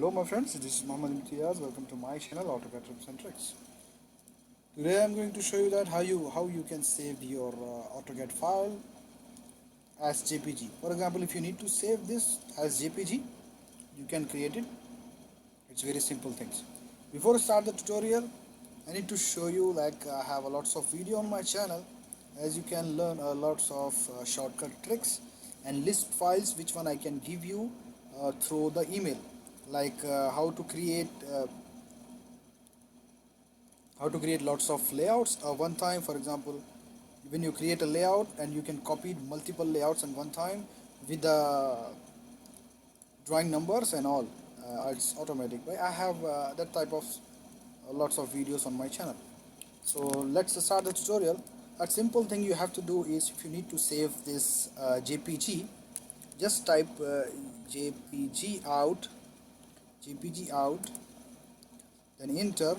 Hello my friends, this is Mohammed Imtiaz. Welcome to my channel AutoCAD Tips and Tricks. Today I'm going to show you that how you can save your AutoCAD file as JPG. For example, if you need to save this as JPG, you can create it. It's very simple things. Before I start the tutorial, I need to show you I have a lots of video on my channel. As you can learn lots of shortcut tricks and list files which one I can give you through the email, like how to create lots of layouts one time. For example, when you create a layout and you can copy multiple layouts in one time with the drawing numbers and all, it's automatic. But I have that type of lots of videos on my channel. So let's start the tutorial. A simple thing you have to do is, if you need to save this JPG, just type JPG out, then enter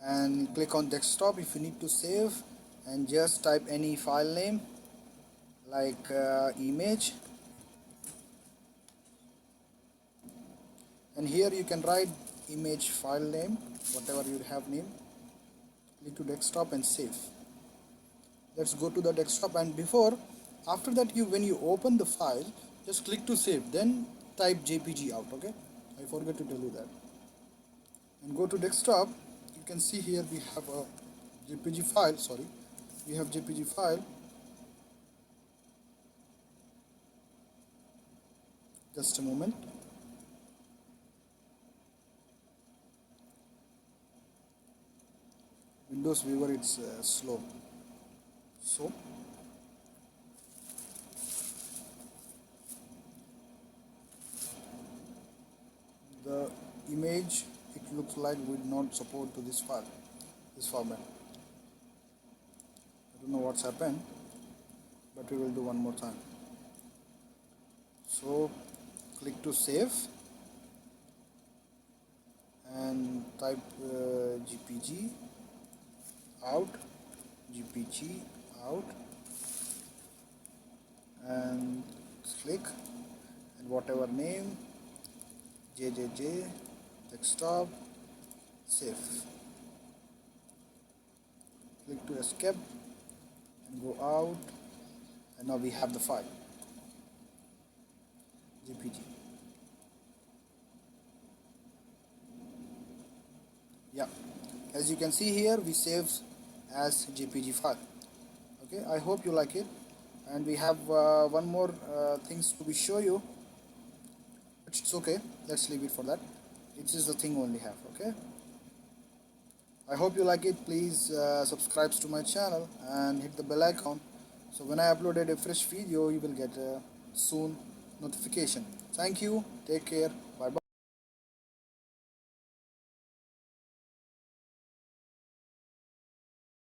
and click on desktop if you need to save, and just type any file name like image, and here you can write image file name, whatever you have name. Click to desktop and save. Let's go to the desktop, and after that, when you open the file, just click to save, then type JPG out. Okay, I forgot to tell you that. And go to desktop. You can see here we have a JPG file. We have JPG file. Just a moment. Windows Viewer, it's slow. So the image, it looks like would not support to this file, this format. I don't know what's happened, but we will do one more time. So click to save and type JPG out, and click, and whatever name, JJJ, desktop, save. Click to escape and go out, and now we have the file JPG. Yeah, as you can see here, we save as JPG file. Okay, I hope you like it, and we have one more things to be show you, but it's okay, let's leave it for that. It is the thing only have. Okay, I hope you like it. Please subscribe to my channel and hit the bell icon, so when I uploaded a fresh video, you will get a soon notification. Thank you, take care.